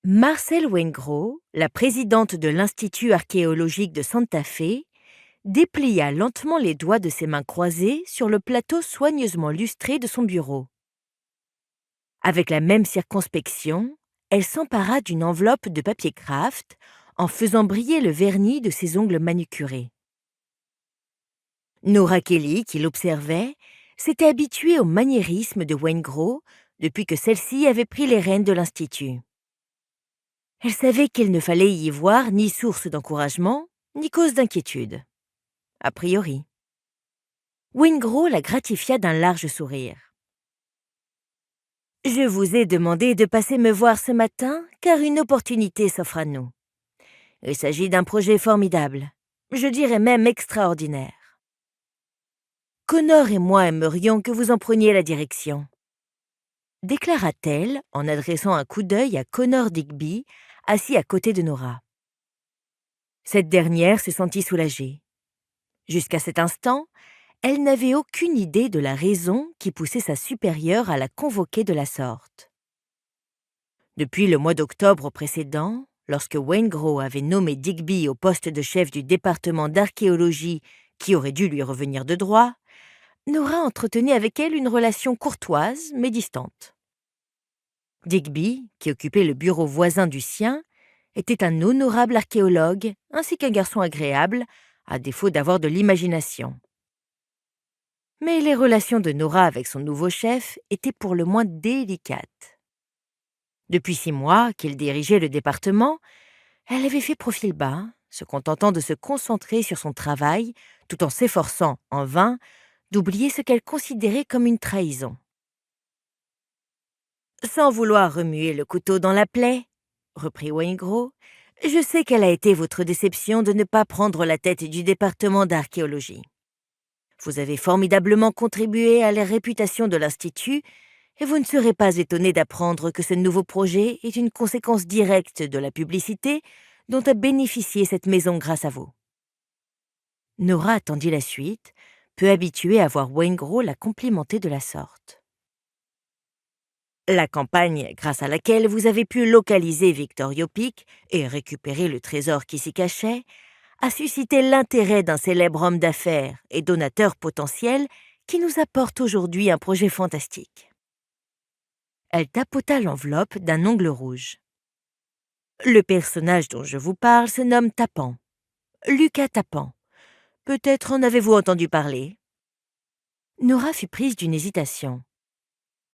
Marcel Waingro, la présidente de l'Institut archéologique de Santa Fe, déplia lentement les doigts de ses mains croisées sur le plateau soigneusement lustré de son bureau. Avec la même circonspection, elle s'empara d'une enveloppe de papier kraft en faisant briller le vernis de ses ongles manucurés. Nora Kelly, qui l'observait, s'était habituée au maniérisme de Waingro depuis que celle-ci avait pris les rênes de l'Institut. Elle savait qu'il ne fallait y voir ni source d'encouragement, ni cause d'inquiétude. A priori. Waingro la gratifia d'un large sourire. « Je vous ai demandé de passer me voir ce matin car une opportunité s'offre à nous. Il s'agit d'un projet formidable, je dirais même extraordinaire. Connor et moi aimerions que vous en preniez la direction. » déclara-t-elle en adressant un coup d'œil à Connor Digby, assis à côté de Nora. Cette dernière se sentit soulagée. Jusqu'à cet instant, elle n'avait aucune idée de la raison qui poussait sa supérieure à la convoquer de la sorte. Depuis le mois d'octobre précédent, lorsque Waingro avait nommé Digby au poste de chef du département d'archéologie qui aurait dû lui revenir de droit, Nora entretenait avec elle une relation courtoise mais distante. Digby, qui occupait le bureau voisin du sien, était un honorable archéologue ainsi qu'un garçon agréable, à défaut d'avoir de l'imagination. Mais les relations de Nora avec son nouveau chef étaient pour le moins délicates. Depuis 6 mois qu'il dirigeait le département, elle avait fait profil bas, se contentant de se concentrer sur son travail, tout en s'efforçant, en vain, d'oublier ce qu'elle considérait comme une trahison. « Sans vouloir remuer le couteau dans la plaie, » reprit Waingro, « je sais quelle a été votre déception de ne pas prendre la tête du département d'archéologie. Vous avez formidablement contribué à la réputation de l'Institut et vous ne serez pas étonné d'apprendre que ce nouveau projet est une conséquence directe de la publicité dont a bénéficié cette maison grâce à vous. » Nora attendit la suite, peu habituée à voir Waingro la complimenter de la sorte. « La campagne grâce à laquelle vous avez pu localiser Victorio Peak et récupérer le trésor qui s'y cachait a suscité l'intérêt d'un célèbre homme d'affaires et donateur potentiel qui nous apporte aujourd'hui un projet fantastique. » Elle tapota l'enveloppe d'un ongle rouge. « Le personnage dont je vous parle se nomme Tapan. Lucas Tapan. Peut-être en avez-vous entendu parler ?» Nora fut prise d'une hésitation.